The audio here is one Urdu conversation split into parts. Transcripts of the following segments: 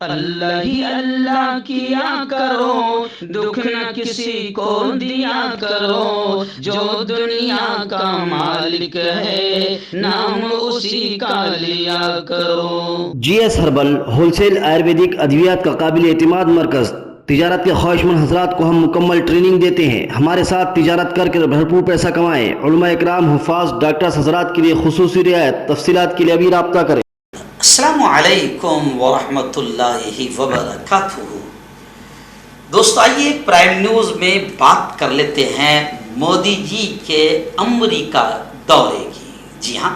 اللہ ہی اللہ کیا کرو، دکھ نہ کسی کو دیا کرو، جو دنیا کا مالک ہے نام اسی کا لیا کرو۔ G S herbal wholesale آیورویدک ادویات کا قابل اعتماد مرکز۔ تجارت کے خواہشمند حضرات کو ہم مکمل ٹریننگ دیتے ہیں۔ ہمارے ساتھ تجارت کر کے بھرپور پیسہ کمائیں۔ علماء اکرام، حفاظ، ڈاکٹرز حضرات کے لیے خصوصی رعایت۔ تفصیلات کے لیے ابھی رابطہ کریں۔ السلام علیکم ورحمۃ اللہ وبرکاتہ۔ دوستو، آئیے پرائم نیوز میں بات کر لیتے ہیں مودی جی کے امریکہ دورے کی۔ جی ہاں،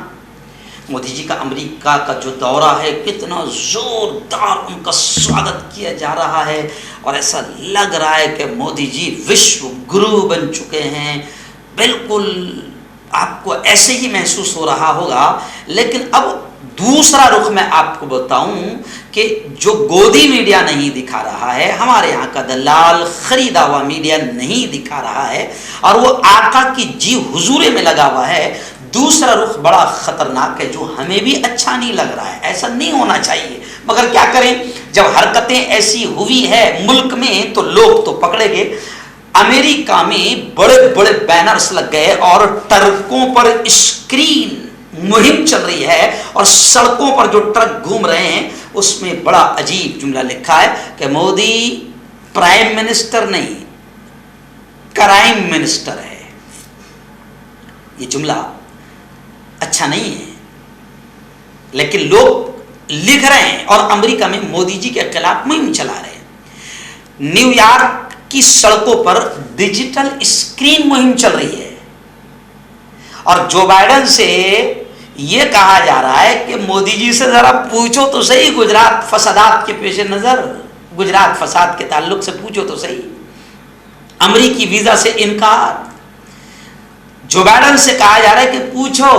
مودی جی کا امریکہ کا جو دورہ ہے، کتنا زوردار ان کا سواگت کیا جا رہا ہے، اور ایسا لگ رہا ہے کہ مودی جی وشو گرو بن چکے ہیں۔ بالکل آپ کو ایسے ہی محسوس ہو رہا ہوگا۔ لیکن اب دوسرا رخ میں آپ کو بتاؤں کہ جو گودی میڈیا نہیں دکھا رہا ہے، ہمارے یہاں کا دلال خریدا ہوا میڈیا نہیں دکھا رہا ہے، اور وہ آقا کی جی حضورے میں لگا ہوا ہے، دوسرا رخ بڑا خطرناک ہے جو ہمیں بھی اچھا نہیں لگ رہا ہے۔ ایسا نہیں ہونا چاہیے، مگر کیا کریں، جب حرکتیں ایسی ہوئی ہے ملک میں تو لوگ تو پکڑے گے۔ امریکہ میں بڑے بڑے بینرز لگ گئے اور ٹرکوں پر اسکرین مہم چل رہی ہے، اور سڑکوں پر جو ٹرک گھوم رہے ہیں اس میں بڑا عجیب جملہ لکھا ہے کہ مودی پرائم منسٹر نہیں، کرائم منسٹر ہے۔ یہ جملہ اچھا نہیں ہے، لیکن لوگ لکھ رہے ہیں اور امریکہ میں مودی جی کے خلاف مہم چلا رہے ہیں۔ نیو یارک کی سڑکوں پر ڈیجیٹل اسکرین مہم چل رہی ہے، اور جو بائیڈن سے یہ کہا جا رہا ہے کہ مودی جی سے ذرا پوچھو تو صحیح، گجرات فسادات کے پیش نظر، گجرات فساد کے تعلق سے پوچھو تو صحیح۔ امریکی ویزا سے انکار، جو بائیڈن سے کہا جا رہا ہے کہ پوچھو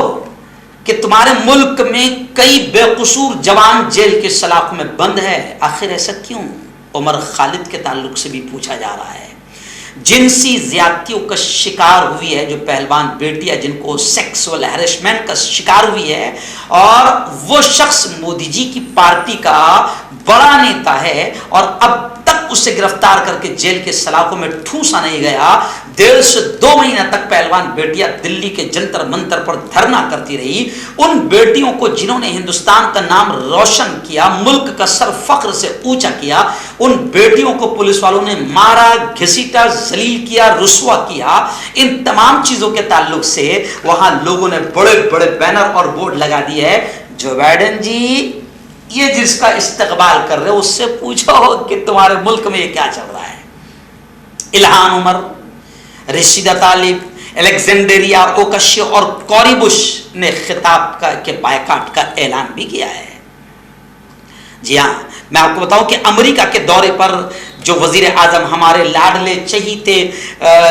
کہ تمہارے ملک میں کئی بے قصور جوان جیل کے سلاخوں میں بند ہے، آخر ایسا کیوں؟ عمر خالد کے تعلق سے بھی پوچھا جا رہا ہے۔ جنسی زیادتیوں کا شکار ہوئی ہے جو پہلوان بیٹیاں، جن کو سیکسول ہیرسمنٹ کا شکار ہوئی ہے، اور وہ شخص مودی جی کی پارٹی کا بڑا نیتا ہے، اور اب تک اسے گرفتار کر کے جیل کے سلاخوں میں ٹھوسا نہیں گیا۔ 1.5 سے 2 مہینہ تک پہلوان بیٹیاں دلی کے جنتر منتر پر دھرنا کرتی رہی۔ ان بیٹیوں کو جنہوں نے ہندوستان کا نام روشن کیا، ملک کا سر فخر سے اونچا کیا، ان بیٹیوں کو پولیس والوں نے مارا، گھسیٹا، ذلیل کیا، رسوا کیا۔ ان تمام چیزوں کے تعلق سے وہاں لوگوں نے بڑے بڑے بینر اور بورڈ لگا دیے ہے، جو بائیڈن جی یہ جس کا استقبال کر رہے اس سے پوچھو کہ تمہارے ملک میں یہ کیا چل رہا ہے۔ الہان عمر، رشیدہ طالب، الیگزینڈریا اوکشیو اور کوری بش نے خطاب کے بائیکاٹ کا اعلان بھی کیا ہے۔ جی ہاں، میں آپ کو بتاؤں کہ امریکہ کے دورے پر جو وزیر اعظم ہمارے لاڈلے چہیتے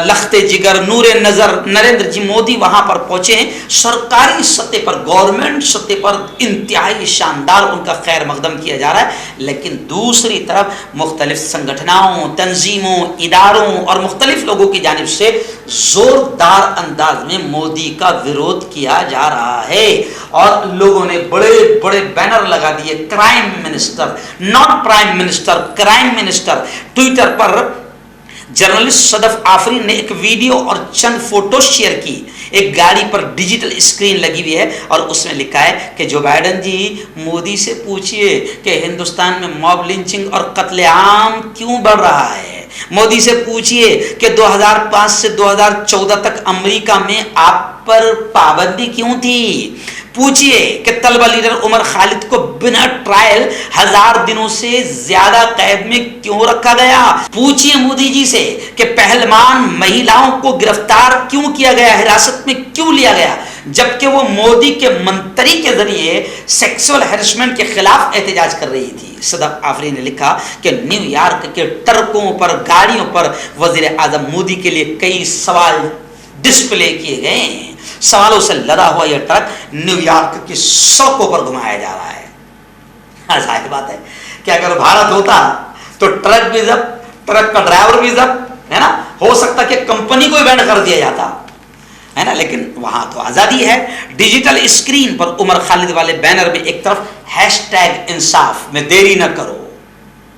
لخت جگر نور نظر نریندر جی مودی وہاں پر پہنچے ہیں، سرکاری سطح پر، گورنمنٹ سطح پر انتہائی شاندار ان کا خیر مقدم کیا جا رہا ہے۔ لیکن دوسری طرف مختلف سنگٹھنوں، تنظیموں، اداروں اور مختلف لوگوں کی جانب سے زوردار انداز میں مودی کا وروଧ کیا جا رہا ہے، اور لوگوں نے بڑے بڑے بینر لگا دیے، crime minister, not prime minister, crime minister. Twitter پر جرنلسٹ صدف آفرین نے ایک ویڈیو اور چند فوٹو شیئر کی۔ ایک گاڑی پر ڈیجیٹل اسکرین لگی ہوئی ہے، اور اس میں لکھا ہے کہ جو بائیڈن جی مودی سے پوچھئے کہ ہندوستان میں موب لنچنگ اور قتل عام کیوں بڑھ رہا ہے۔ مودی سے پوچھئے کہ 2005 سے 2014 تک امریکہ میں آپ پر پابندی کیوں تھی۔ پوچھئے کہ طلبہ لیڈر عمر خالد کو بنا ٹرائل 1000 دنوں سے زیادہ قید میں کیوں رکھا گیا۔ پوچھئے مودی جی سے کہ پہلوان مہیلاؤں کو گرفتار کیوں کیا گیا، حراست میں کیوں لیا گیا، جبکہ وہ مودی کے منتری کے ذریعے سیکسول ہیرسمنٹ کے خلاف احتجاج کر رہی تھی۔ صدف آفرین نے لکھا کہ نیو یارک کے ٹرکوں پر، گاڑیوں پر وزیر اعظم مودی کے لیے کئی سوال ڈسپلے کیے گئے ہیں۔ سوالوں سے لدا ہوا یہ ٹرک نیو یارک کی سڑکوں پر گھمایا جا رہا ہے۔ ظاہر بات ہے کہ اگر بھارت ہوتا تو ٹرک بھی ضبط، ٹرک کا ڈرائیور بھی ضبط، ہے نا، ہو سکتا کہ کمپنی کو بینڈ کر دیا جاتا، ہے نا، لیکن وہاں تو آزادی ہے۔ ڈیجیٹل اسکرین پر عمر خالد والے بینر میں ایک طرف #انصاف میں دیری نہ کرو،